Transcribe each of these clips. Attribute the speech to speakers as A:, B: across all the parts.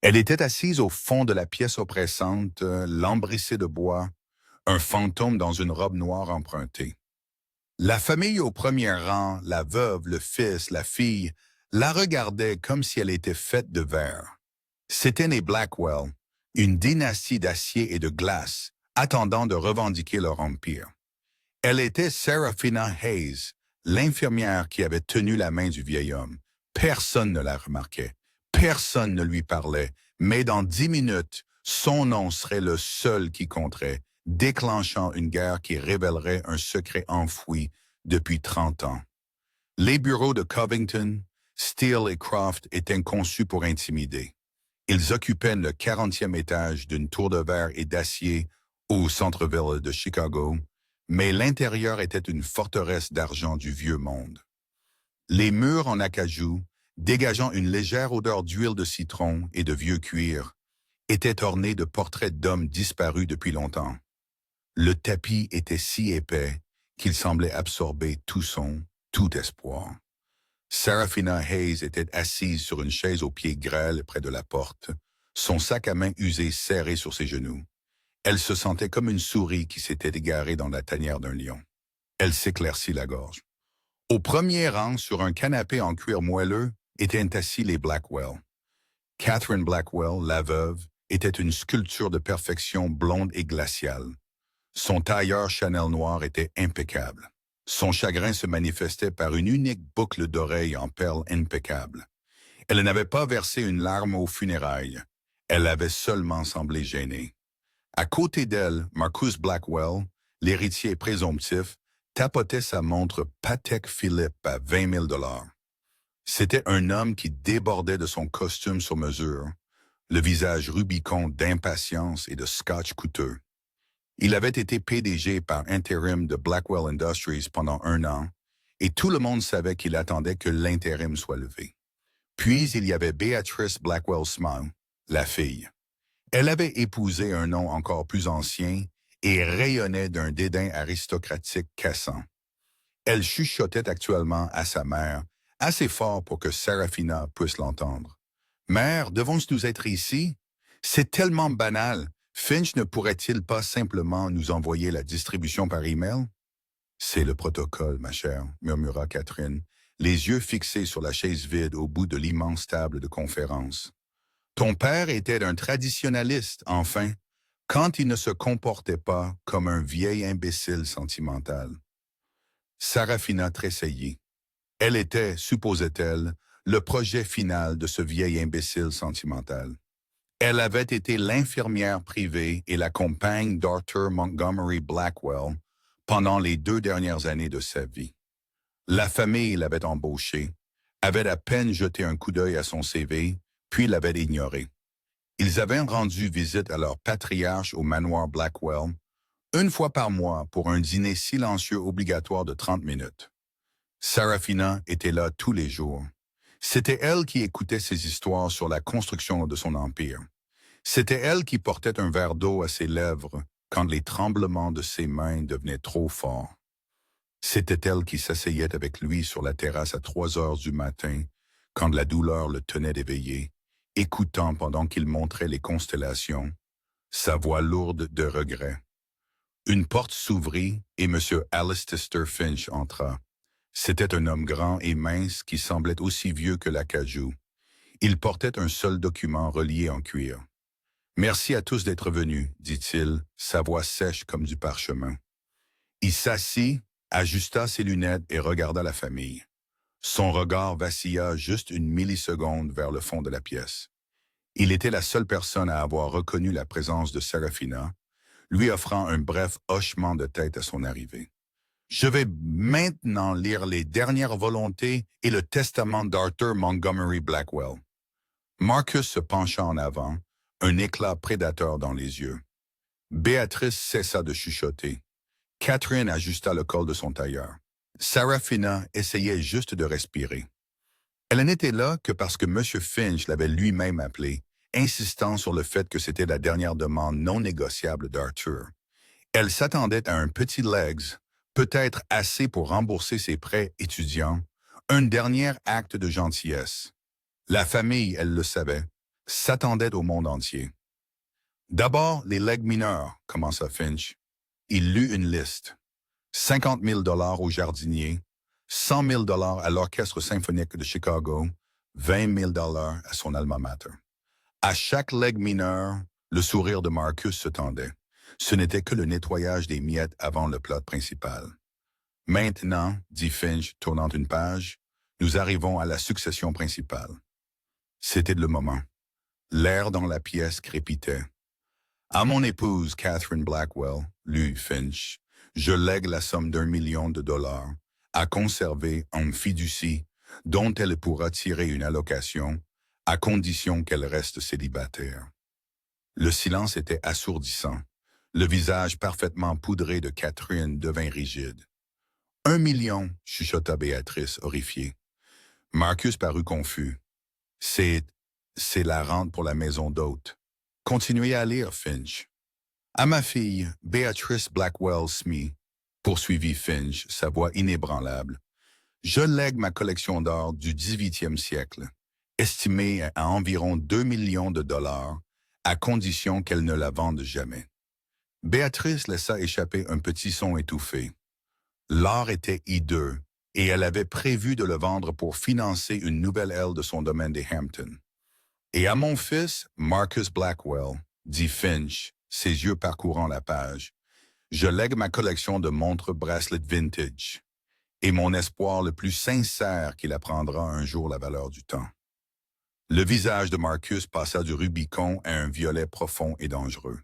A: Elle était assise au fond de la pièce oppressante, lambrissée de bois, un fantôme dans une robe noire empruntée. La famille au premier rang, la veuve, le fils, la fille, la regardaient comme si elle était faite de verre. C'étaient les Blackwell, une dynastie d'acier et de glace, attendant de revendiquer leur empire. Elle était Seraphina Hayes, l'infirmière qui avait tenu la main du vieil homme. Personne ne la remarquait, personne ne lui parlait, mais dans 10 minutes, son nom serait le seul qui compterait, déclenchant une guerre qui révélerait un secret enfoui depuis 30 ans. Les bureaux de Covington, Steele et Croft étaient conçus pour intimider. Ils occupaient le 40e étage d'une tour de verre et d'acier au centre-ville de Chicago, mais l'intérieur était une forteresse d'argent du vieux monde. Les murs en acajou, dégageant une légère odeur d'huile de citron et de vieux cuir, étaient ornés de portraits d'hommes disparus depuis longtemps. Le tapis était si épais qu'il semblait absorber tout espoir. Seraphina Hayes était assise sur une chaise aux pieds grêles près de la porte, son sac à main usé serré sur ses genoux. Elle se sentait comme une souris qui s'était égarée dans la tanière d'un lion. Elle s'éclaircit la gorge. Au premier rang, sur un canapé en cuir moelleux, étaient assis les Blackwell. Catherine Blackwell, la veuve, était une sculpture de perfection blonde et glaciale. Son tailleur Chanel noir était impeccable. Son chagrin se manifestait par une unique boucle d'oreille en perles impeccables. Elle n'avait pas versé une larme aux funérailles. Elle avait seulement semblé gênée. À côté d'elle, Marcus Blackwell, l'héritier présomptif, tapotait sa montre Patek Philippe à 20 000 $. C'était un homme qui débordait de son costume sur mesure, le visage rubicond d'impatience et de scotch coûteux. Il avait été PDG par intérim de Blackwell Industries pendant 1 an, et tout le monde savait qu'il attendait que l'intérim soit levé. Puis il y avait Beatrice Blackwell Smile, la fille. Elle avait épousé un nom encore plus ancien et rayonnait d'un dédain aristocratique cassant. Elle chuchotait actuellement à sa mère, assez fort pour que Seraphina puisse l'entendre. « Mère, devons-nous être ici? C'est tellement banal. Finch ne pourrait-il pas simplement nous envoyer la distribution par email? »« C'est le protocole, ma chère, » murmura Catherine, les yeux fixés sur la chaise vide au bout de l'immense table de conférence. « Ton père était un traditionnaliste, enfin, quand il ne se comportait pas comme un vieil imbécile sentimental. » Seraphina tressaillit. Elle était, supposait-elle, le projet final de ce vieil imbécile sentimental. Elle avait été l'infirmière privée et la compagne d'Arthur Montgomery Blackwell pendant les 2 dernières années de sa vie. La famille l'avait embauchée, avait à peine jeté un coup d'œil à son CV, puis l'avait ignoré. Ils avaient rendu visite à leur patriarche au manoir Blackwell, 1 fois par mois pour un dîner silencieux obligatoire de 30 minutes. Seraphina était là tous les jours. C'était elle qui écoutait ses histoires sur la construction de son empire. C'était elle qui portait un verre d'eau à ses lèvres quand les tremblements de ses mains devenaient trop forts. C'était elle qui s'asseyait avec lui sur la terrasse à 3 heures du matin, quand la douleur le tenait éveillé, écoutant pendant qu'il montrait les constellations, sa voix lourde de regret. Une porte s'ouvrit et M. Alistair Finch entra. C'était un homme grand et mince qui semblait aussi vieux que l'acajou. Il portait un seul document relié en cuir. « Merci à tous d'être venus, » dit-il, sa voix sèche comme du parchemin. Il s'assit, ajusta ses lunettes et regarda la famille. Son regard vacilla juste une milliseconde vers le fond de la pièce. Il était la seule personne à avoir reconnu la présence de Seraphina, lui offrant un bref hochement de tête à son arrivée. « Je vais maintenant lire les dernières volontés et le testament d'Arthur Montgomery Blackwell. » Marcus se pencha en avant, un éclat prédateur dans les yeux. Béatrice cessa de chuchoter. Catherine ajusta le col de son tailleur. Seraphina essayait juste de respirer. Elle n'était là que parce que M. Finch l'avait lui-même appelée, insistant sur le fait que c'était la dernière demande non négociable d'Arthur. Elle s'attendait à un petit legs, peut-être assez pour rembourser ses prêts étudiants, un dernier acte de gentillesse. La famille, elle le savait, s'attendait au monde entier. D'abord, les legs mineurs, commença Finch. Il lut une liste. 50 000 au jardinier, 100 000 à l'Orchestre symphonique de Chicago, 20 000 à son alma mater. À chaque leg mineur, le sourire de Marcus se tendait. Ce n'était que le nettoyage des miettes avant le plat principal. Maintenant, dit Finch, tournant une page, nous arrivons à la succession principale. C'était le moment. L'air dans la pièce crépitait. À mon épouse, Catherine Blackwell, lut Finch, je lègue la somme d'1 million de dollars à conserver en fiducie dont elle pourra tirer une allocation à condition qu'elle reste célibataire. Le silence était assourdissant. Le visage parfaitement poudré de Catherine devint rigide. 1 million, chuchota Béatrice, horrifiée. Marcus parut confus. C'est la rente pour la maison d'hôte. Continuez à lire, Finch. À ma fille, Beatrice Blackwell Smith, poursuivit Finch, sa voix inébranlable. Je lègue ma collection d'or du 18e siècle, estimée à environ 2 millions de dollars, à condition qu'elle ne la vende jamais. Béatrice laissa échapper un petit son étouffé. L'or était hideux, et elle avait prévu de le vendre pour financer une nouvelle aile de son domaine des Hamptons. Et à mon fils, Marcus Blackwell, dit Finch, ses yeux parcourant la page, je lègue ma collection de montres bracelet vintage, et mon espoir le plus sincère qu'il apprendra un jour la valeur du temps. Le visage de Marcus passa du Rubicon à un violet profond et dangereux.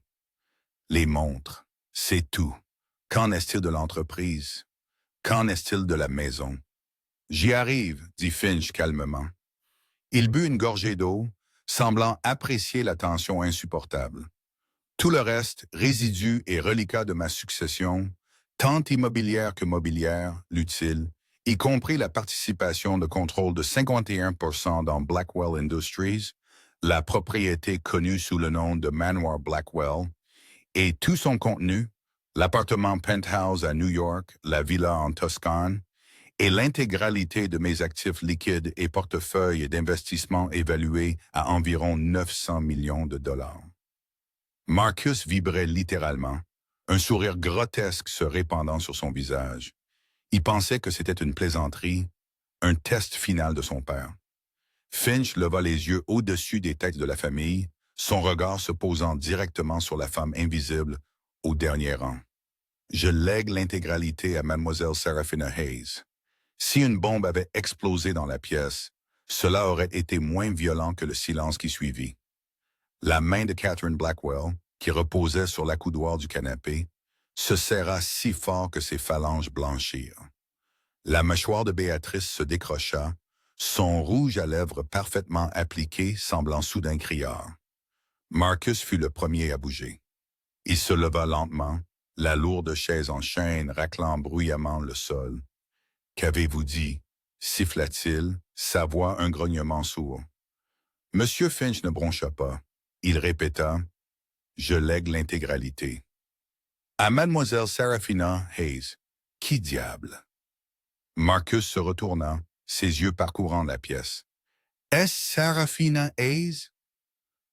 A: Les montres, c'est tout. Qu'en est-il de l'entreprise? Qu'en est-il de la maison? J'y arrive, dit Finch calmement. Il but une gorgée d'eau, semblant apprécier la tension insupportable. Tout le reste, résidus et reliquats de ma succession, tant immobilière que mobilière, lut-il, y compris la participation de contrôle de 51% dans Blackwell Industries, la propriété connue sous le nom de Manoir Blackwell, et tout son contenu, l'appartement penthouse à New York, la villa en Toscane, et l'intégralité de mes actifs liquides et portefeuilles d'investissement évalués à environ 900 millions de dollars. Marcus vibrait littéralement, un sourire grotesque se répandant sur son visage. Il pensait que c'était une plaisanterie, un test final de son père. Finch leva les yeux au-dessus des têtes de la famille, son regard se posant directement sur la femme invisible au dernier rang. Je lègue l'intégralité à Mademoiselle Seraphina Hayes. Si une bombe avait explosé dans la pièce, cela aurait été moins violent que le silence qui suivit. La main de Catherine Blackwell, qui reposait sur l'accoudoir du canapé, se serra si fort que ses phalanges blanchirent. La mâchoire de Béatrice se décrocha, son rouge à lèvres parfaitement appliqué semblant soudain criard. Marcus fut le premier à bouger. Il se leva lentement, la lourde chaise en chêne raclant bruyamment le sol. « Qu'avez-vous dit » siffla-t-il, sa voix un grognement sourd. Monsieur Finch ne broncha pas. Il répéta « Je lègue l'intégralité. » À Mademoiselle Seraphina Hayes. Qui diable? Marcus se retourna, ses yeux parcourant la pièce. Est-ce Seraphina Hayes?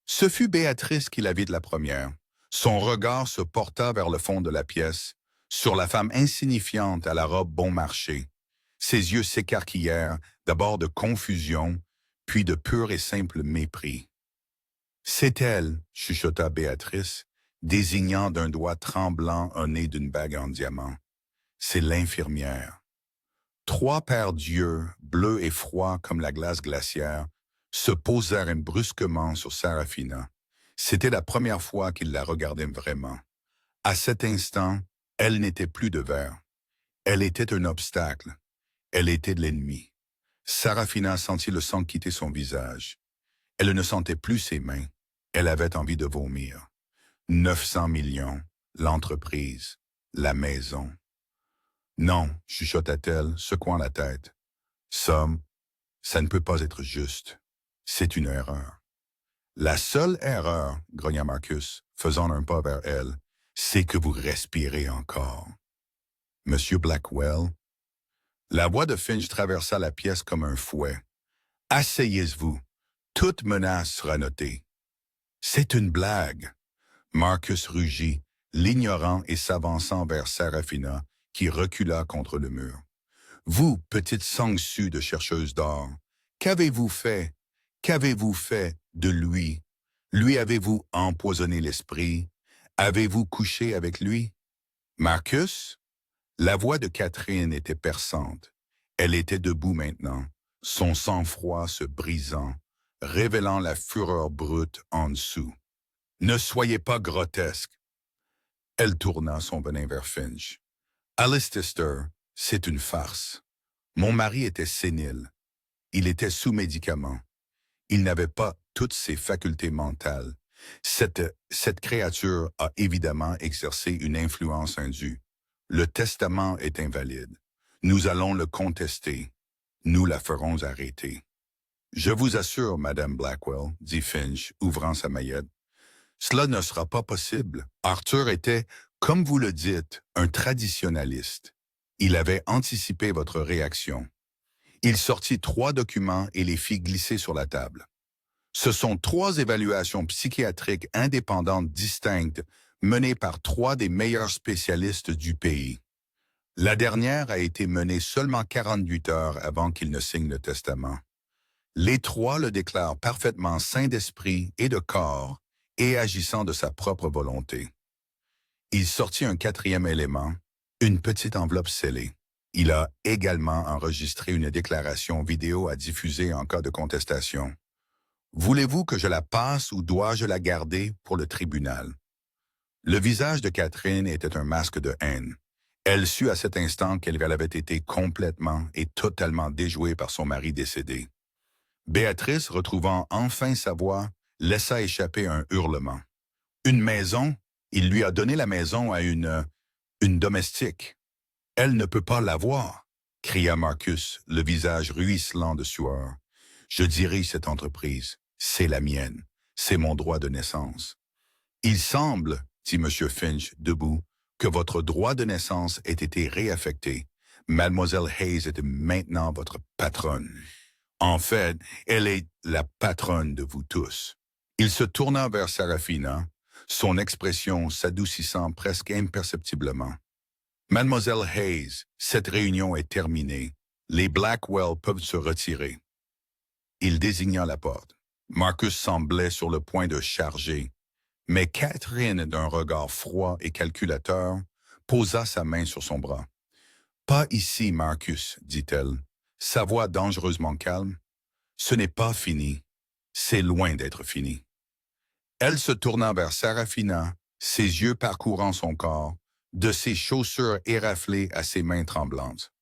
A: Ce fut Béatrice qui la vit de la première. Son regard se porta vers le fond de la pièce, sur la femme insignifiante à la robe bon marché. Ses yeux s'écarquillèrent, d'abord de confusion, puis de pur et simple mépris. « C'est elle, » chuchota Béatrice, désignant d'un doigt tremblant un nez d'une bague en diamant. « C'est l'infirmière. » 3 paires d'yeux, bleus et froids comme la glace glaciaire, se posèrent brusquement sur Seraphina. C'était la première fois qu'il la regardait vraiment. À cet instant, elle n'était plus de verre. Elle était un obstacle. Elle était de l'ennemi. Seraphina sentit le sang quitter son visage. Elle ne sentait plus ses mains. Elle avait envie de vomir. 900 millions, l'entreprise, la maison. Non, chuchota-t-elle, secouant la tête. Ça ne peut pas être juste. C'est une erreur. La seule erreur, grogna Marcus, faisant un pas vers elle, c'est que vous respirez encore. Monsieur Blackwell? La voix de Finch traversa la pièce comme un fouet. Asseyez-vous. Toute menace sera notée. C'est une blague. Marcus rugit, l'ignorant et s'avançant vers Seraphina, qui recula contre le mur. Vous, petite sangsue de chercheuse d'or, qu'avez-vous fait? Qu'avez-vous fait de lui? Lui avez-vous empoisonné l'esprit? Avez-vous couché avec lui? Marcus? La voix de Catherine était perçante. Elle était debout maintenant, son sang-froid se brisant, révélant la fureur brute en dessous. Ne soyez pas grotesque. Elle tourna son venin vers Finch. Alistair, c'est une farce. Mon mari était sénile. Il était sous médicaments. Il n'avait pas toutes ses facultés mentales. Cette créature a évidemment exercé une influence indue. Le testament est invalide. Nous allons le contester. Nous la ferons arrêter. Je vous assure, Madame Blackwell, dit Finch, ouvrant sa maillette, cela ne sera pas possible. Arthur était, comme vous le dites, un traditionnaliste. Il avait anticipé votre réaction. Il sortit 3 documents et les fit glisser sur la table. Ce sont 3 évaluations psychiatriques indépendantes distinctes menées par 3 des meilleurs spécialistes du pays. La dernière a été menée seulement 48 heures avant qu'il ne signe le testament. Les 3 le déclarent parfaitement sain d'esprit et de corps et agissant de sa propre volonté. Il sortit un 4e élément, une petite enveloppe scellée. Il a également enregistré une déclaration vidéo à diffuser en cas de contestation. Voulez-vous que je la passe ou dois-je la garder pour le tribunal? Le visage de Catherine était un masque de haine. Elle sut à cet instant qu'elle avait été complètement et totalement déjouée par son mari décédé. Béatrice, retrouvant enfin sa voix, laissa échapper un hurlement. Une maison? Il lui a donné la maison à une domestique. Elle ne peut pas l'avoir, cria Marcus, le visage ruisselant de sueur. Je dirige cette entreprise. C'est la mienne. C'est mon droit de naissance. Il semble, dit M. Finch, debout, que votre droit de naissance ait été réaffecté. Mademoiselle Hayes est maintenant votre patronne. En fait, elle est la patronne de vous tous. Il se tourna vers Seraphina, son expression s'adoucissant presque imperceptiblement. Mademoiselle Hayes, cette réunion est terminée. Les Blackwell peuvent se retirer. Il désigna la porte. Marcus semblait sur le point de charger, mais Catherine, d'un regard froid et calculateur, posa sa main sur son bras. « Pas ici, Marcus, dit-elle, sa voix dangereusement calme. Ce n'est pas fini. C'est loin d'être fini. » Elle se tourna vers Seraphina, ses yeux parcourant son corps, de ses chaussures éraflées à ses mains tremblantes.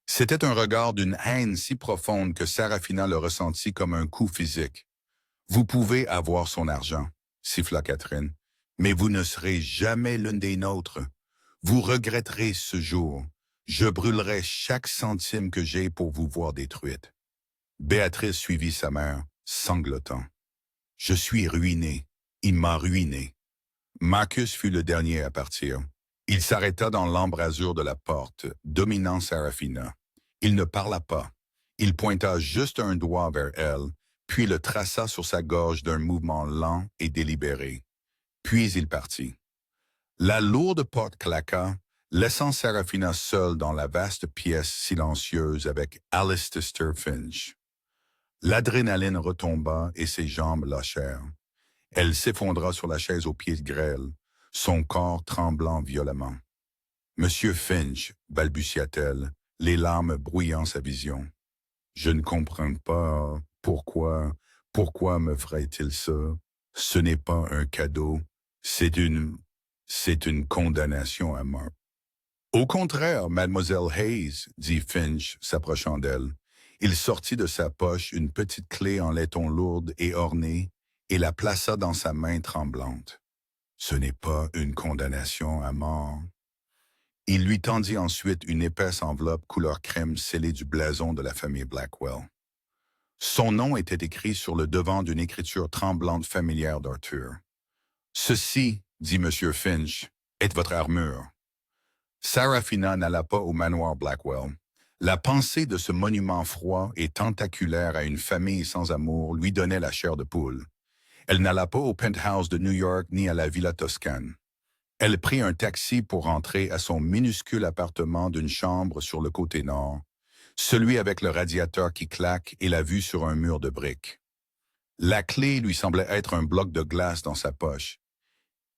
A: C'était un regard d'une haine si profonde que Seraphina le ressentit comme un coup physique. « Vous pouvez avoir son argent, » siffla Catherine, « mais vous ne serez jamais l'une des nôtres. Vous regretterez ce jour. Je brûlerai chaque centime que j'ai pour vous voir détruite. » Béatrice suivit sa mère, sanglotant. « Je suis ruiné. Il m'a ruiné. » Marcus fut le dernier à partir. Il s'arrêta dans l'embrasure de la porte, dominant Seraphina. Il ne parla pas. Il pointa juste un doigt vers elle, puis le traça sur sa gorge d'un mouvement lent et délibéré. Puis il partit. La lourde porte claqua, laissant Seraphina seule dans la vaste pièce silencieuse avec Alistair Finch. L'adrénaline retomba et ses jambes lâchèrent. Elle s'effondra sur la chaise aux pieds de grêle, son corps tremblant violemment. « Monsieur Finch, balbutia-t-elle, les larmes brouillant sa vision. Je ne comprends pas pourquoi me ferait-il ça? Ce n'est pas un cadeau, c'est une condamnation à mort. » « Au contraire, Mademoiselle Hayes, dit Finch, s'approchant d'elle. Il sortit de sa poche une petite clé en laiton lourde et ornée et la plaça dans sa main tremblante. Ce n'est pas une condamnation à mort. Il lui tendit ensuite une épaisse enveloppe couleur crème scellée du blason de la famille Blackwell. Son nom était écrit sur le devant d'une écriture tremblante familière d'Arthur. « Ceci, dit M. Finch, est votre armure. » Seraphina n'alla pas au manoir Blackwell. La pensée de ce monument froid et tentaculaire à une famille sans amour lui donnait la chair de poule. Elle n'alla pas au penthouse de New York ni à la Villa Toscane. Elle prit un taxi pour rentrer à son minuscule appartement d'une chambre sur le côté nord, celui avec le radiateur qui claque et la vue sur un mur de briques. La clé lui semblait être un bloc de glace dans sa poche,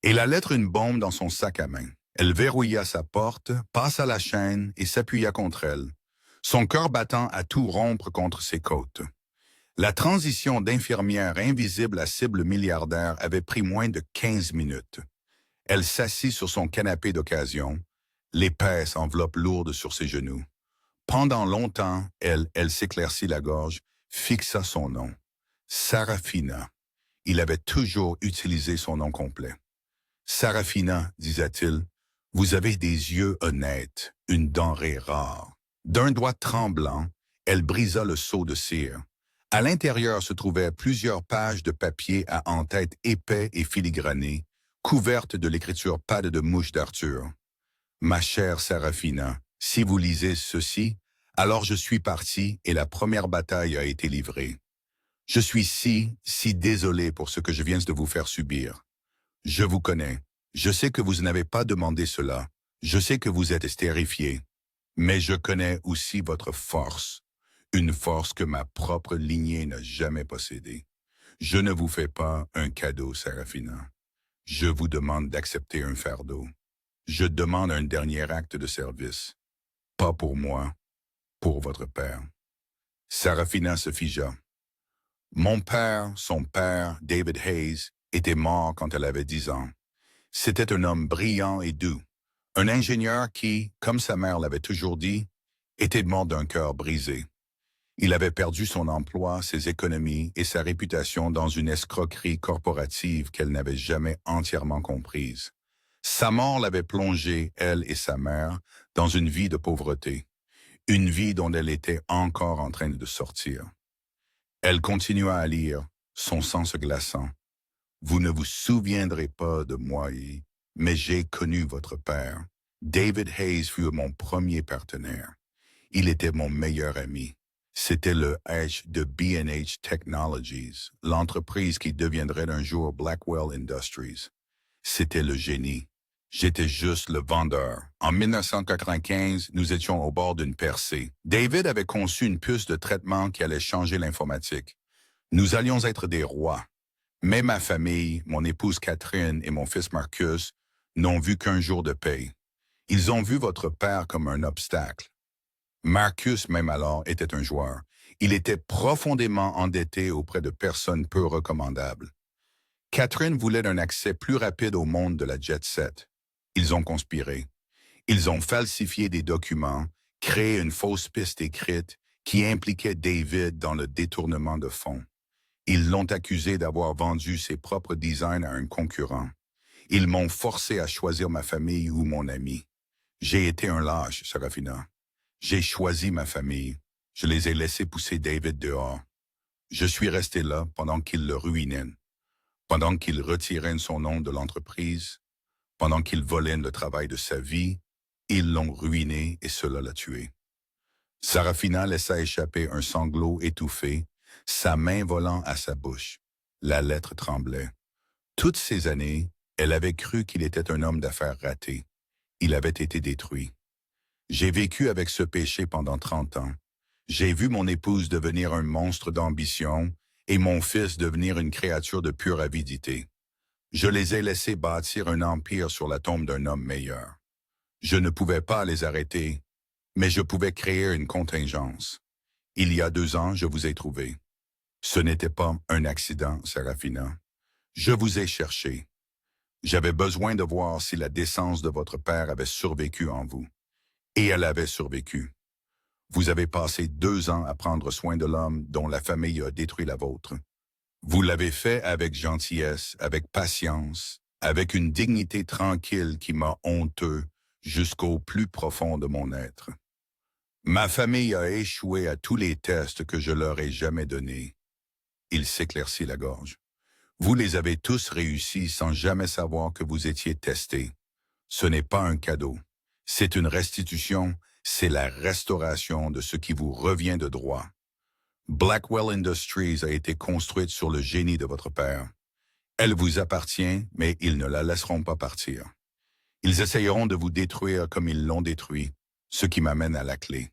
A: et la lettre une bombe dans son sac à main. Elle verrouilla sa porte, passa la chaîne et s'appuya contre elle, son cœur battant à tout rompre contre ses côtes. La transition d'infirmière invisible à cible milliardaire avait pris moins de 15 minutes. Elle s'assit sur son canapé d'occasion, l'épaisse enveloppe lourde sur ses genoux. Pendant longtemps, elle s'éclaircit la gorge, fixa son nom. Sarafina. Il avait toujours utilisé son nom complet. Sarafina, disait-il, vous avez des yeux honnêtes, une denrée rare. D'un doigt tremblant, elle brisa le seau de cire. À l'intérieur se trouvaient plusieurs pages de papier à en-tête épais et filigrané, couvertes de l'écriture pâle de mouche d'Arthur. Ma chère Sarafina, si vous lisez ceci, alors je suis parti et la première bataille a été livrée. Je suis si désolé pour ce que je viens de vous faire subir. Je vous connais. Je sais que vous n'avez pas demandé cela. Je sais que vous êtes terrifié. Mais je connais aussi votre force. Une force que ma propre lignée n'a jamais possédée. Je ne vous fais pas un cadeau, Sarafina. Je vous demande d'accepter un fardeau. Je demande un dernier acte de service. Pas pour moi, pour votre père. Sarafina se figea. Mon père, son père, David Hayes, était mort quand elle avait 10 ans. C'était un homme brillant et doux. Un ingénieur qui, comme sa mère l'avait toujours dit, était mort d'un cœur brisé. Il avait perdu son emploi, ses économies et sa réputation dans une escroquerie corporative qu'elle n'avait jamais entièrement comprise. Sa mort l'avait plongée, elle et sa mère, dans une vie de pauvreté, une vie dont elle était encore en train de sortir. Elle continua à lire, son sang se glaçant. Vous ne vous souviendrez pas de moi, mais j'ai connu votre père. David Hayes fut mon premier partenaire. Il était mon meilleur ami. C'était le H de B&H Technologies, l'entreprise qui deviendrait un jour Blackwell Industries. C'était le génie. J'étais juste le vendeur. En 1995, nous étions au bord d'une percée. David avait conçu une puce de traitement qui allait changer l'informatique. Nous allions être des rois. Mais ma famille, mon épouse Catherine et mon fils Marcus n'ont vu qu'un jour de paye. Ils ont vu votre père comme un obstacle. Marcus, même alors, était un joueur. Il était profondément endetté auprès de personnes peu recommandables. Catherine voulait un accès plus rapide au monde de la jet-set. Ils ont conspiré. Ils ont falsifié des documents, créé une fausse piste écrite qui impliquait David dans le détournement de fonds. Ils l'ont accusé d'avoir vendu ses propres designs à un concurrent. Ils m'ont forcé à choisir ma famille ou mon ami. J'ai été un lâche, Sarafina. J'ai choisi ma famille. Je les ai laissés pousser David dehors. Je suis resté là pendant qu'ils le ruinaient, pendant qu'ils retiraient son nom de l'entreprise, pendant qu'ils volaient le travail de sa vie. Ils l'ont ruiné et cela l'a tué. Sarafina laissa échapper un sanglot étouffé, sa main volant à sa bouche. La lettre tremblait. Toutes ces années, elle avait cru qu'il était un homme d'affaires raté. Il avait été détruit. J'ai vécu avec ce péché pendant 30 ans. J'ai vu mon épouse devenir un monstre d'ambition et mon fils devenir une créature de pure avidité. Je les ai laissés bâtir un empire sur la tombe d'un homme meilleur. Je ne pouvais pas les arrêter, mais je pouvais créer une contingence. Il y a 2 ans, je vous ai trouvé. Ce n'était pas un accident, Sarafina. Je vous ai cherché. J'avais besoin de voir si la décence de votre père avait survécu en vous. Et elle avait survécu. Vous avez passé 2 ans à prendre soin de l'homme dont la famille a détruit la vôtre. Vous l'avez fait avec gentillesse, avec patience, avec une dignité tranquille qui m'a honteux jusqu'au plus profond de mon être. Ma famille a échoué à tous les tests que je leur ai jamais donnés. Il s'éclaircit la gorge. Vous les avez tous réussis sans jamais savoir que vous étiez testés. Ce n'est pas un cadeau. C'est une restitution, c'est la restauration de ce qui vous revient de droit. Blackwell Industries a été construite sur le génie de votre père. Elle vous appartient, mais ils ne la laisseront pas partir. Ils essayeront de vous détruire comme ils l'ont détruit, ce qui m'amène à la clé.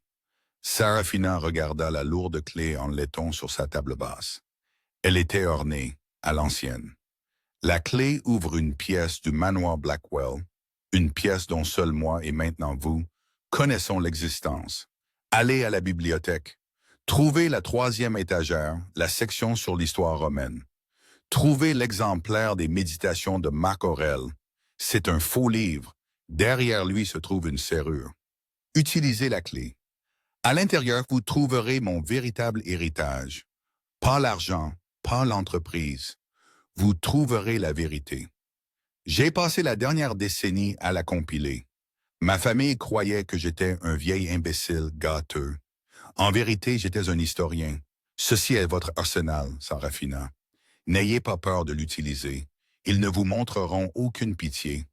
A: Sarafina regarda la lourde clé en laiton sur sa table basse. Elle était ornée, à l'ancienne. La clé ouvre une pièce du manoir Blackwell, une pièce dont seul moi et maintenant vous connaissons l'existence. Allez à la bibliothèque. Trouvez la 3e étagère, la section sur l'histoire romaine. Trouvez l'exemplaire des méditations de Marc Aurèle. C'est un faux livre. Derrière lui se trouve une serrure. Utilisez la clé. À l'intérieur, vous trouverez mon véritable héritage. Pas l'argent, pas l'entreprise. Vous trouverez la vérité. J'ai passé la dernière décennie à la compiler. Ma famille croyait que j'étais un vieil imbécile gâteux. En vérité, j'étais un historien. Ceci est votre arsenal, Sarafina. N'ayez pas peur de l'utiliser. Ils ne vous montreront aucune pitié.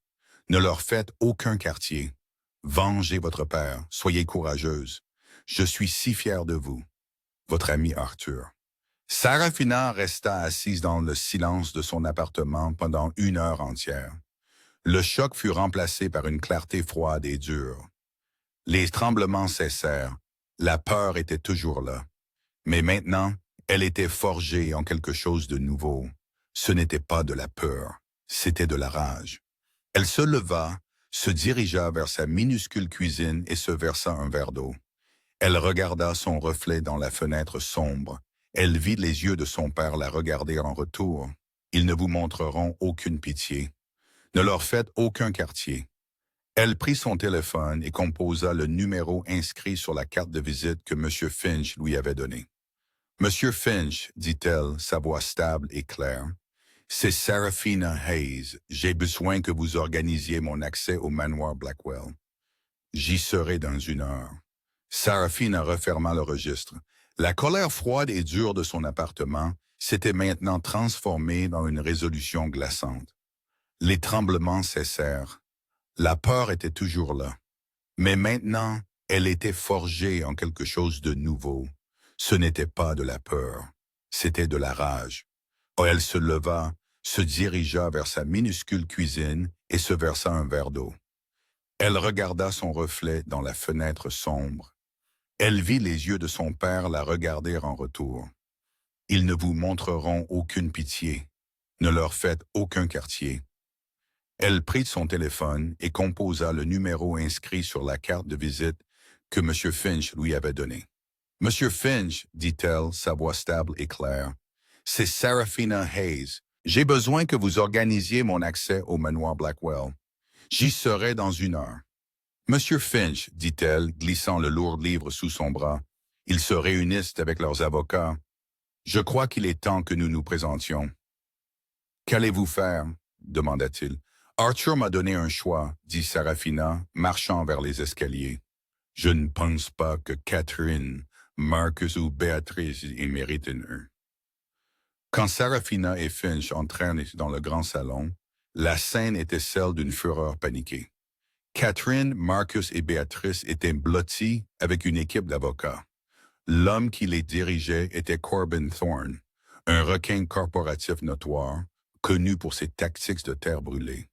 A: Ne leur faites aucun quartier. Vengez votre père, soyez courageuse. Je suis si fier de vous. Votre ami Arthur. Sarafina resta assise dans le silence de son appartement pendant 1 heure entière. Le choc fut remplacé par une clarté froide et dure. Les tremblements cessèrent. La peur était toujours là. Mais maintenant, elle était forgée en quelque chose de nouveau. Ce n'était pas de la peur, c'était de la rage. Elle se leva, se dirigea vers sa minuscule cuisine et se versa un verre d'eau. Elle regarda son reflet dans la fenêtre sombre. Elle vit les yeux de son père la regarder en retour. Ils ne vous montreront aucune pitié. Ne leur faites aucun quartier. Elle prit son téléphone et composa le numéro inscrit sur la carte de visite que M. Finch lui avait donnée. « Monsieur Finch, dit-elle, sa voix stable et claire, c'est Sarafina Hayes. J'ai besoin que vous organisiez mon accès au manoir Blackwell. J'y serai dans 1 heure. » Sarafina referma le registre. La colère froide et dure de son appartement s'était maintenant transformée dans une résolution glaçante. Les tremblements cessèrent. La peur était toujours là. Mais maintenant, elle était forgée en quelque chose de nouveau. Ce n'était pas de la peur, c'était de la rage. Elle se leva, se dirigea vers sa minuscule cuisine et se versa un verre d'eau. Elle regarda son reflet dans la fenêtre sombre. Elle vit les yeux de son père la regarder en retour. Ils ne vous montreront aucune pitié. Ne leur faites aucun quartier. Elle prit son téléphone et composa le numéro inscrit sur la carte de visite que M. Finch lui avait donnée. « Monsieur Finch, dit-elle, sa voix stable et claire, c'est Sarafina Hayes. J'ai besoin que vous organisiez mon accès au manoir Blackwell. J'y serai dans 1 heure. » Monsieur Finch, dit-elle, glissant le lourd livre sous son bras, ils se réunissent avec leurs avocats. Je crois qu'il est temps que nous nous présentions. Qu'allez-vous faire? Demanda-t-il. Arthur m'a donné un choix, dit Sarafina, marchant vers les escaliers. Je ne pense pas que Catherine, Marcus ou Béatrice y méritent un. Quand Sarafina et Finch entrèrent dans le grand salon, la scène était celle d'une fureur paniquée. Catherine, Marcus et Béatrice étaient blottis avec une équipe d'avocats. L'homme qui les dirigeait était Corbin Thorne, un requin corporatif notoire, connu pour ses tactiques de terre brûlée.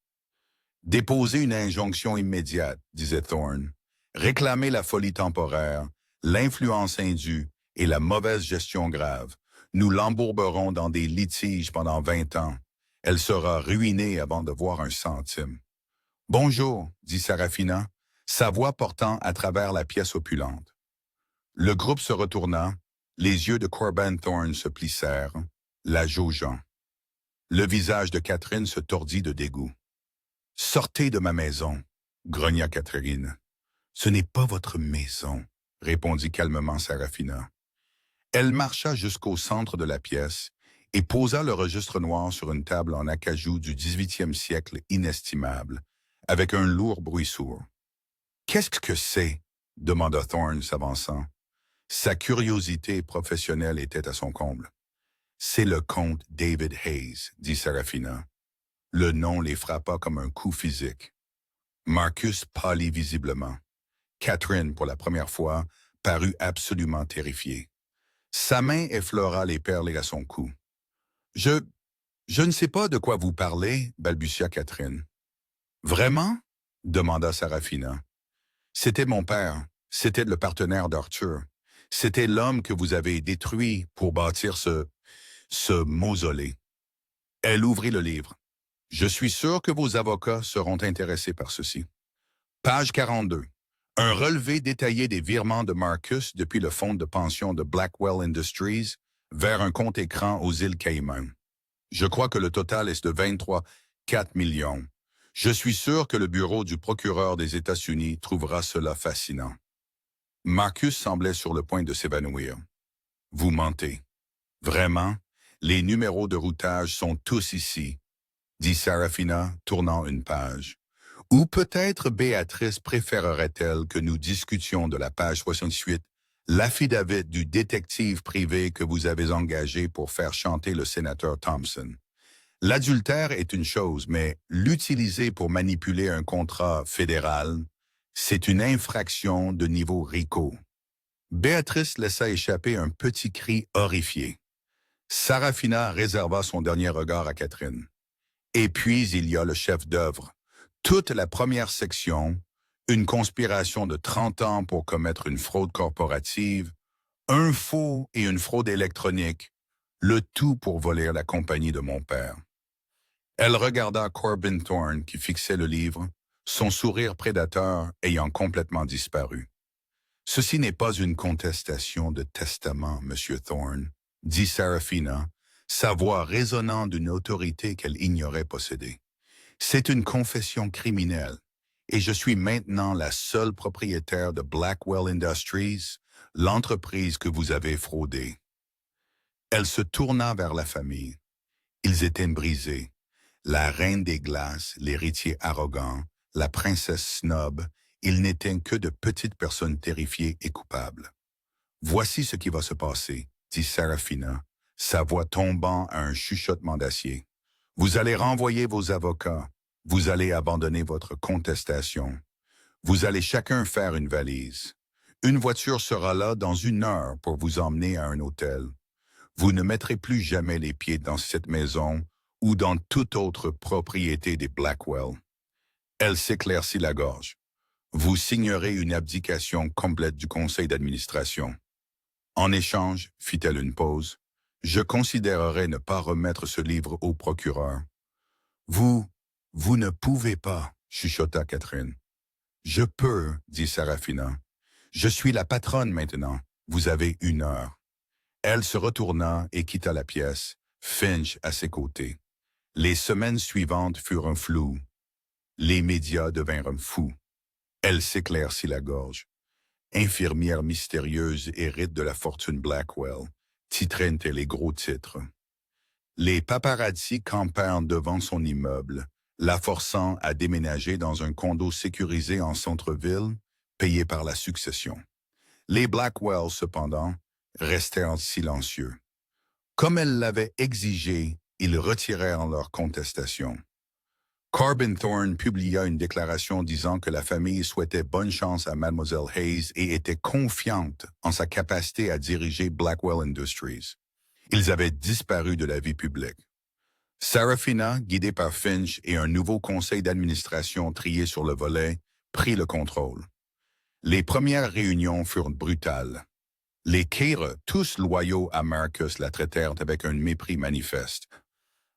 A: Déposez une injonction immédiate, disait Thorne. Réclamez la folie temporaire, l'influence indue et la mauvaise gestion grave. Nous l'embourberons dans des litiges pendant 20 ans. Elle sera ruinée avant de voir un centime. « Bonjour, dit Sarafina, sa voix portant à travers la pièce opulente. Le groupe se retourna, les yeux de Corbin Thorne se plissèrent, la jaugeant. Le visage de Catherine se tordit de dégoût. « Sortez de ma maison, grogna Catherine. « Ce n'est pas votre maison, répondit calmement Sarafina. Elle marcha jusqu'au centre de la pièce et posa le registre noir sur une table en acajou du 18e siècle inestimable, avec un lourd bruit sourd. « Qu'est-ce que c'est? » demanda Thorne s'avançant. Sa curiosité professionnelle était à son comble. « C'est le comte David Hayes, » dit Sarafina. Le nom les frappa comme un coup physique. Marcus pâlit visiblement. Catherine, pour la première fois, parut absolument terrifiée. Sa main effleura les perles à son cou. « Je Je ne sais pas de quoi vous parlez, balbutia Catherine. Vraiment? Demanda Sarafina. C'était mon père. C'était le partenaire d'Arthur. C'était l'homme que vous avez détruit pour bâtir ce mausolée. Elle ouvrit le livre. Je suis sûr que vos avocats seront intéressés par ceci. Page 42. Un relevé détaillé des virements de Marcus depuis le fonds de pension de Blackwell Industries vers un compte écran aux îles Caïmans. Je crois que le total est de 23,4 millions. Je suis sûr que le bureau du procureur des États-Unis trouvera cela fascinant. Marcus semblait sur le point de s'évanouir. Vous mentez. Vraiment? Les numéros de routage sont tous ici, dit Sarafina, tournant une page. Ou peut-être Béatrice préférerait-elle que nous discutions de la page 68, l'affidavit du détective privé que vous avez engagé pour faire chanter le sénateur Thompson. L'adultère est une chose, mais l'utiliser pour manipuler un contrat fédéral, c'est une infraction de niveau RICO. Béatrice laissa échapper un petit cri horrifié. Sarafina réserva son dernier regard à Catherine. Et puis il y a le chef d'œuvre. Toute la première section, une conspiration de 30 ans pour commettre une fraude corporative, un faux et une fraude électronique, le tout pour voler la compagnie de mon père. Elle regarda Corbin Thorne qui fixait le livre, son sourire prédateur ayant complètement disparu. « Ceci n'est pas une contestation de testament, Monsieur Thorne, » dit Sarafina, sa voix résonnant d'une autorité qu'elle ignorait posséder. « C'est une confession criminelle, et je suis maintenant la seule propriétaire de Blackwell Industries, l'entreprise que vous avez fraudée. » Elle se tourna vers la famille. Ils étaient brisés. La reine des glaces, l'héritier arrogant, la princesse snob, ils n'étaient que de petites personnes terrifiées et coupables. « Voici ce qui va se passer, » dit Sarafina, sa voix tombant à un chuchotement d'acier. « Vous allez renvoyer vos avocats. Vous allez abandonner votre contestation. Vous allez chacun faire une valise. Une voiture sera là dans 1 heure pour vous emmener à un hôtel. Vous ne mettrez plus jamais les pieds dans cette maison ou dans toute autre propriété des Blackwell. » Elle s'éclaircit la gorge. « Vous signerez une abdication complète du conseil d'administration. En échange, fit-elle une pause, je considérerais ne pas remettre ce livre au procureur. »« Vous ne pouvez pas, chuchota Catherine. »« Je peux, dit Sarafina. Je suis la patronne maintenant. Vous avez 1 heure. » Elle se retourna et quitta la pièce, Finch à ses côtés. Les semaines suivantes furent un flou. Les médias devinrent fous. Elle s'éclaircit la gorge. Infirmière mystérieuse hérite de la fortune Blackwell, titraient les gros titres. Les paparazzi campèrent devant son immeuble, la forçant à déménager dans un condo sécurisé en centre-ville, payé par la succession. Les Blackwell, cependant, restèrent silencieux. Comme elle l'avait exigé, ils retirèrent leur contestation. Corbin Thorne publia une déclaration disant que la famille souhaitait bonne chance à Mademoiselle Hayes et était confiante en sa capacité à diriger Blackwell Industries. Ils avaient disparu de la vie publique. Sarafina, guidée par Finch et un nouveau conseil d'administration trié sur le volet, prit le contrôle. Les premières réunions furent brutales. Les Kayra, tous loyaux à Marcus, la traitèrent avec un mépris manifeste.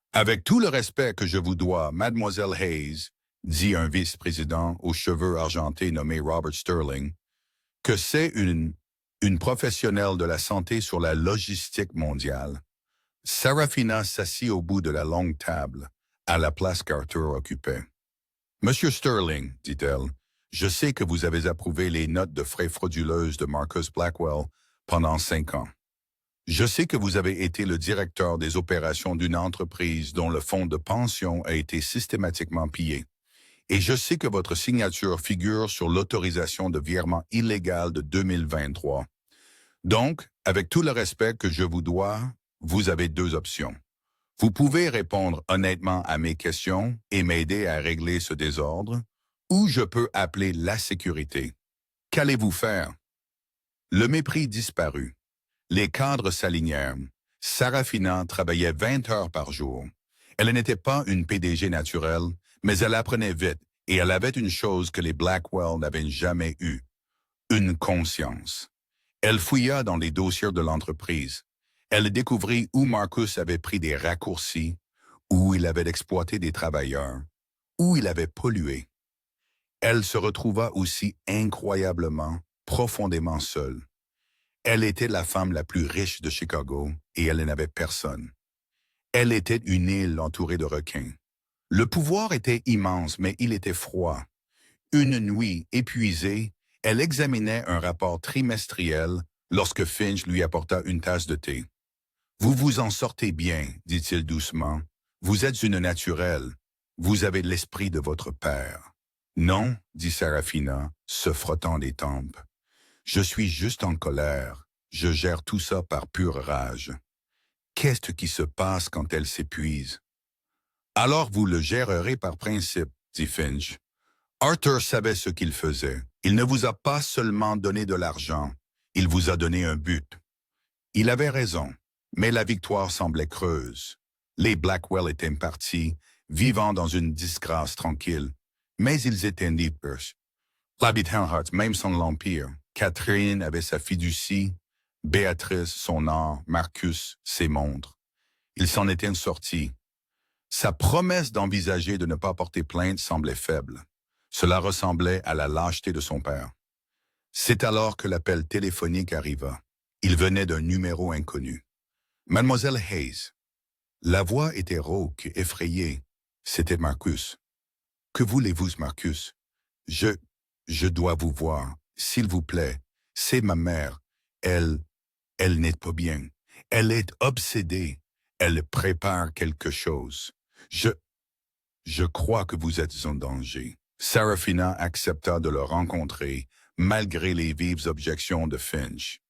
A: « Avec tout le respect que je vous dois, Mademoiselle Hayes, » dit un vice-président aux cheveux argentés nommé Robert Sterling, « que c'est une professionnelle de la santé sur la logistique mondiale. » Sarafina s'assit au bout de la longue table, à la place qu'Arthur occupait. « Monsieur Sterling, dit-elle, je sais que vous avez approuvé les notes de frais frauduleuses de Marcus Blackwell pendant 5 ans. Je sais que vous avez été le directeur des opérations d'une entreprise dont le fonds de pension a été systématiquement pillé. Et je sais que votre signature figure sur l'autorisation de virement illégal de 2023. Donc, avec tout le respect que je vous dois, vous avez 2 options. Vous pouvez répondre honnêtement à mes questions et m'aider à régler ce désordre, ou je peux appeler la sécurité. Qu'allez-vous faire? » Le mépris disparut. Les cadres s'alignèrent. Sarafina travaillait 20 heures par jour. Elle n'était pas une PDG naturelle, mais elle apprenait vite et elle avait une chose que les Blackwell n'avaient jamais eue, une conscience. Elle fouilla dans les dossiers de l'entreprise. Elle découvrit où Marcus avait pris des raccourcis, où il avait exploité des travailleurs, où il avait pollué. Elle se retrouva aussi incroyablement, profondément seule. Elle était la femme la plus riche de Chicago et elle n'avait personne. Elle était une île entourée de requins. Le pouvoir était immense, mais il était froid. Une nuit, épuisée, elle examinait un rapport trimestriel lorsque Finch lui apporta une tasse de thé. « Vous vous en sortez bien, dit-il doucement. Vous êtes une naturelle. Vous avez l'esprit de votre père. » « Non, dit Sarafina, se frottant les tempes. Je suis juste en colère. Je gère tout ça par pure rage. Qu'est-ce qui se passe quand elle s'épuise? Alors vous le gérerez par principe, dit Finch. Arthur savait ce qu'il faisait. Il ne vous a pas seulement donné de l'argent, il vous a donné un but. Il avait raison, mais la victoire semblait creuse. Les Blackwell étaient partis, vivant dans une disgrâce tranquille, mais ils étaient libres. L'habitant même sans l'Empire. Catherine avait sa fiducie, Béatrice son or, Marcus ses montres. Il s'en était sorti. Sa promesse d'envisager de ne pas porter plainte semblait faible. Cela ressemblait à la lâcheté de son père. C'est alors que l'appel téléphonique arriva. Il venait d'un numéro inconnu. Mademoiselle Hayes. La voix était rauque, effrayée. C'était Marcus. Que voulez-vous, Marcus? Je dois vous voir, s'il vous plaît. C'est ma mère. Elle n'est pas bien. Elle est obsédée. Elle prépare quelque chose. Je crois que vous êtes en danger. Sarafina accepta de le rencontrer, malgré les vives objections de Finch.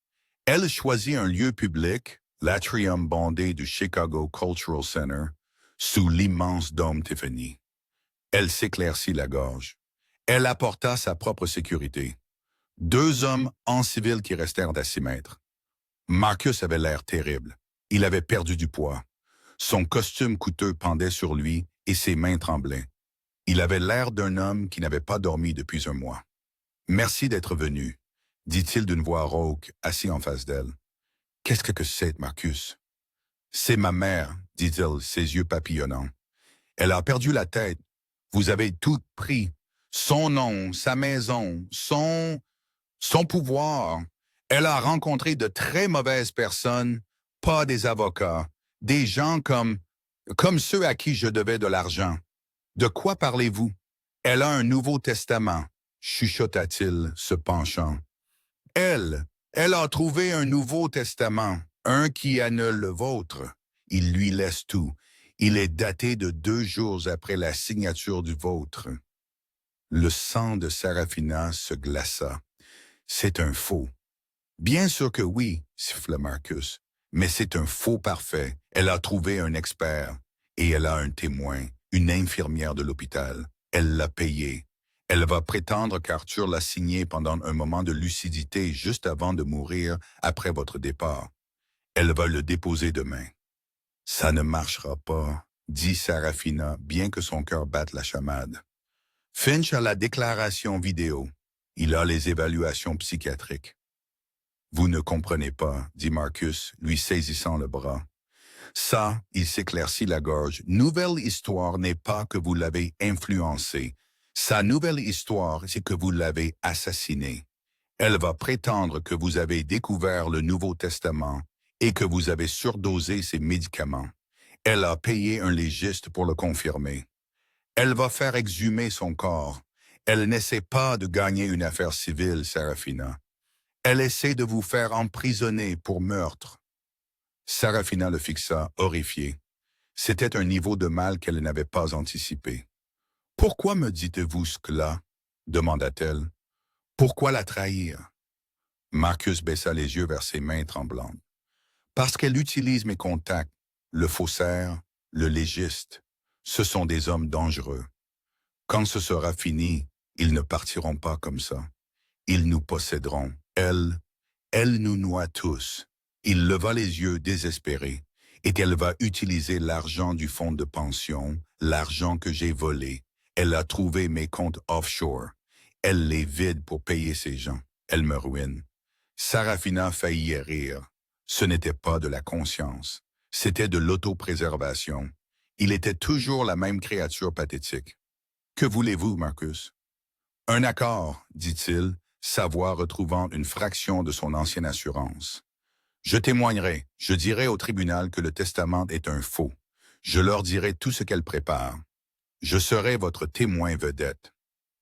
A: Elle choisit un lieu public, l'atrium bondé du Chicago Cultural Center, sous l'immense dôme Tiffany. Elle s'éclaircit la gorge. Elle apporta sa propre sécurité. 2 hommes en civil qui restèrent à 6 mètres. Marcus avait l'air terrible. Il avait perdu du poids. Son costume coûteux pendait sur lui et ses mains tremblaient. Il avait l'air d'un homme qui n'avait pas dormi depuis un mois. « Merci d'être venu », dit-il d'une voix rauque, assis en face d'elle. « Qu'est-ce que c'est, Marcus? »« C'est ma mère, dit-il, ses yeux papillonnants. Elle a perdu la tête. Vous avez tout pris. Son nom, sa maison, son pouvoir. Elle a rencontré de très mauvaises personnes, pas des avocats, des gens comme ceux à qui je devais de l'argent. De quoi parlez-vous? Elle a un Nouveau Testament, chuchota-t-il, se penchant. Elle a trouvé un Nouveau Testament, un qui annule le vôtre. Il lui laisse tout. Il est daté de 2 jours après la signature du vôtre. Le sang de Sarafina se glaça. C'est un faux. Bien sûr que oui, siffla Marcus, mais c'est un faux parfait. Elle a trouvé un expert et elle a un témoin, une infirmière de l'hôpital. Elle l'a payé. Elle va prétendre qu'Arthur l'a signé pendant un moment de lucidité juste avant de mourir après votre départ. Elle va le déposer demain. Ça ne marchera pas, dit Sarafina, bien que son cœur batte la chamade. Finch a la déclaration vidéo. Il a les évaluations psychiatriques. Vous ne comprenez pas, dit Marcus, lui saisissant le bras. Ça, il s'éclaircit la gorge. Nouvelle histoire n'est pas que vous l'avez influencé. Sa nouvelle histoire, c'est que vous l'avez assassiné. Elle va prétendre que vous avez découvert le Nouveau Testament et que vous avez surdosé ses médicaments. Elle a payé un légiste pour le confirmer. Elle va faire exhumer son corps. Elle n'essaie pas de gagner une affaire civile, Sarafina. Elle essaie de vous faire emprisonner pour meurtre. Sarafina le fixa, horrifiée. C'était un niveau de mal qu'elle n'avait pas anticipé. « Pourquoi me dites-vous cela ?» demanda-t-elle. « Pourquoi la trahir ?» Marcus baissa les yeux vers ses mains tremblantes. « Parce qu'elle utilise mes contacts, le faussaire, le légiste. Ce sont des hommes dangereux. Quand ce sera fini, ils ne partiront pas comme ça. Ils nous posséderont. Elle nous noie tous. » Il leva les yeux désespérés. et qu'elle va utiliser l'argent du fonds de pension, l'argent que j'ai volé. Elle a trouvé mes comptes offshore. Elle les vide pour payer ses gens. Elle me ruine. Sarafina faillit rire. Ce n'était pas de la conscience. C'était de l'autopréservation. Il était toujours la même créature pathétique. Que voulez-vous, Marcus? Un accord, dit-il, sa voix retrouvant une fraction de son ancienne assurance. Je témoignerai, je dirai au tribunal que le testament est un faux. Je leur dirai tout ce qu'elle prépare. Je serai votre témoin vedette.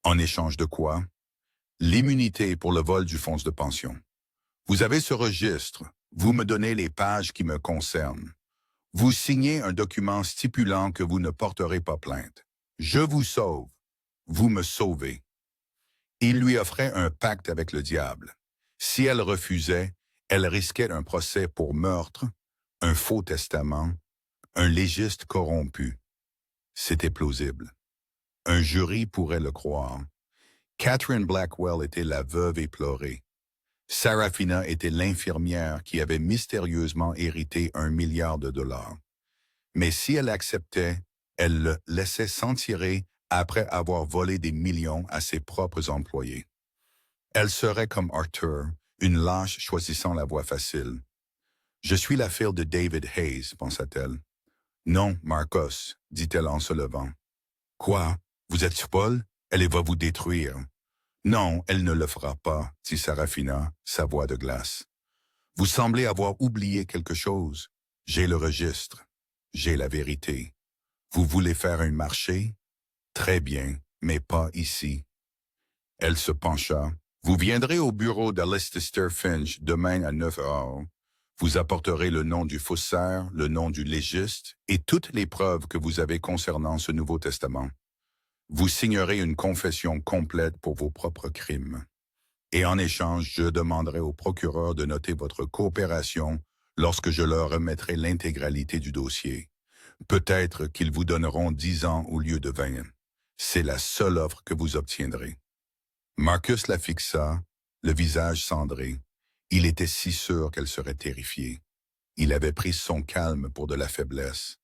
A: En échange de quoi? L'immunité pour le vol du fonds de pension. Vous avez ce registre. Vous me donnez les pages qui me concernent. Vous signez un document stipulant que vous ne porterez pas plainte. Je vous sauve. Vous me sauvez. Il lui offrait un pacte avec le diable. Si elle refusait, elle risquait un procès pour meurtre, un faux testament, un légiste corrompu. C'était plausible. Un jury pourrait le croire. Catherine Blackwell était la veuve éplorée. Sarafina était l'infirmière qui avait mystérieusement hérité $1 milliard. Mais si elle acceptait, elle le laissait s'en tirer après avoir volé des millions à ses propres employés. Elle serait comme Arthur, une lâche choisissant la voie facile. « Je suis la fille de David Hayes », pensa-t-elle. « Non, Marcos », dit-elle en se levant. « Quoi? Vous êtes folle? Elle va vous détruire. » « Non, elle ne le fera pas, » dit Sarafina, sa voix de glace. « Vous semblez avoir oublié quelque chose. J'ai le registre. J'ai la vérité. Vous voulez faire un marché? Très bien, mais pas ici. » Elle se pencha. « Vous viendrez au bureau d'Alistair Finch demain à 9 heures. Vous apporterez le nom du faussaire, le nom du légiste et toutes les preuves que vous avez concernant ce Nouveau Testament. Vous signerez une confession complète pour vos propres crimes. Et en échange, je demanderai au procureur de noter votre coopération lorsque je leur remettrai l'intégralité du dossier. Peut-être qu'ils vous donneront 10 ans au lieu de 20. C'est la seule offre que vous obtiendrez. » Marcus la fixa, le visage cendré. Il était si sûr qu'elle serait terrifiée. Il avait pris son calme pour de la faiblesse.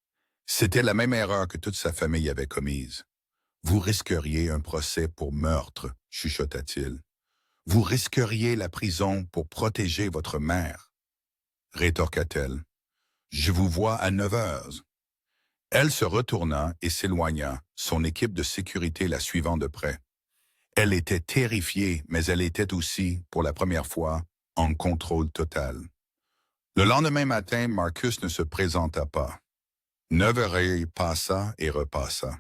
A: C'était la même erreur que toute sa famille avait commise. « Vous risqueriez un procès pour meurtre, » chuchota-t-il. « Vous risqueriez la prison pour protéger votre mère. » Rétorqua-t-elle. « Je vous vois à 9 heures. » Elle se retourna et s'éloigna, son équipe de sécurité la suivant de près. Elle était terrifiée, mais elle était aussi, pour la première fois, en contrôle total. Le lendemain matin, Marcus ne se présenta pas. 9h passa et repassa.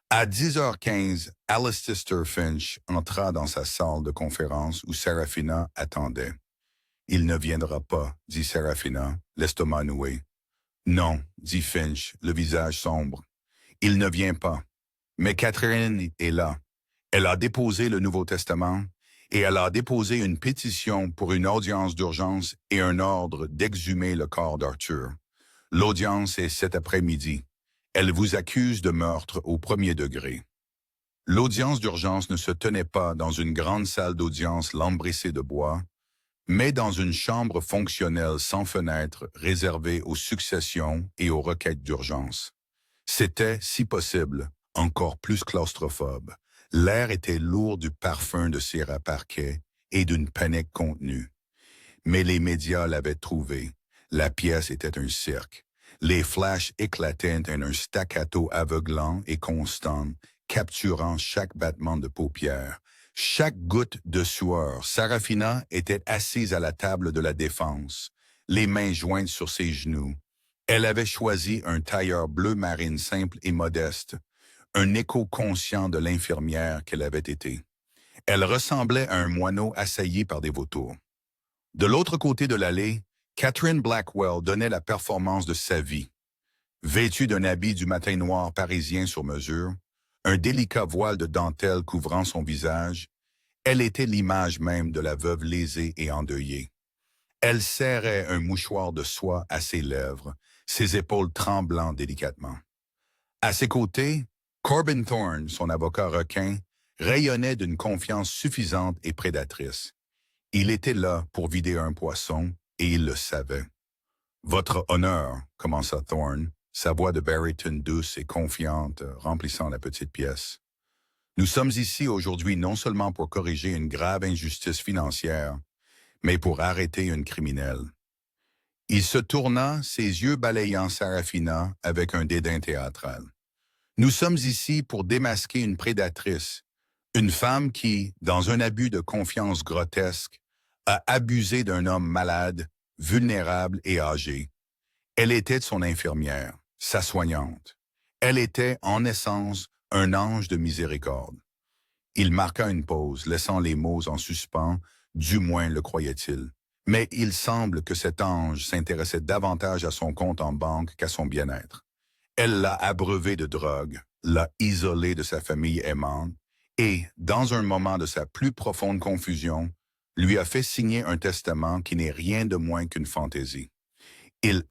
A: À 10h15, Alistair Finch entra dans sa salle de conférence où Sarafina attendait. « Il ne viendra pas, » dit Sarafina, l'estomac noué. « Non, » dit Finch, le visage sombre. « Il ne vient pas. Mais Catherine est là. Elle a déposé le Nouveau Testament et elle a déposé une pétition pour une audience d'urgence et un ordre d'exhumer le corps d'Arthur. L'audience est cet après-midi. Elle vous accuse de meurtre au 1er degré. » L'audience d'urgence ne se tenait pas dans une grande salle d'audience lambrissée de bois, mais dans une chambre fonctionnelle sans fenêtre réservée aux successions et aux requêtes d'urgence. C'était, si possible, encore plus claustrophobe. L'air était lourd du parfum de cire à parquet et d'une panique contenue. Mais les médias l'avaient trouvé. La pièce était un cirque. Les flashs éclataient en un staccato aveuglant et constant, capturant chaque battement de paupières, chaque goutte de sueur. Sarafina était assise à la table de la défense, les mains jointes sur ses genoux. Elle avait choisi un tailleur bleu marine simple et modeste, un écho conscient de l'infirmière qu'elle avait été. Elle ressemblait à un moineau assailli par des vautours. De l'autre côté de l'allée, Catherine Blackwell donnait la performance de sa vie. Vêtue d'un habit du matin noir parisien sur mesure, un délicat voile de dentelle couvrant son visage, elle était l'image même de la veuve lésée et endeuillée. Elle serrait un mouchoir de soie à ses lèvres, ses épaules tremblant délicatement. À ses côtés, Corbin Thorne, son avocat requin, rayonnait d'une confiance suffisante et prédatrice. Il était là pour vider un poisson, et il le savait. Votre honneur, commença Thorne, sa voix de baryton douce et confiante remplissant la petite pièce. Nous sommes ici aujourd'hui non seulement pour corriger une grave injustice financière, mais pour arrêter une criminelle. Il se tourna, ses yeux balayant Sarafina avec un dédain théâtral. Nous sommes ici pour démasquer une prédatrice, une femme qui, dans un abus de confiance grotesque, a abusé d'un homme malade, vulnérable et âgé. Elle était son infirmière, sa soignante. Elle était, en essence, un ange de miséricorde. Il marqua une pause, laissant les mots en suspens, du moins le croyait-il. Mais il semble que cet ange s'intéressait davantage à son compte en banque qu'à son bien-être. Elle l'a abreuvé de drogue, l'a isolé de sa famille aimante et, dans un moment de sa plus profonde confusion, lui a fait signer un testament qui n'est rien de moins qu'une fantaisie. Il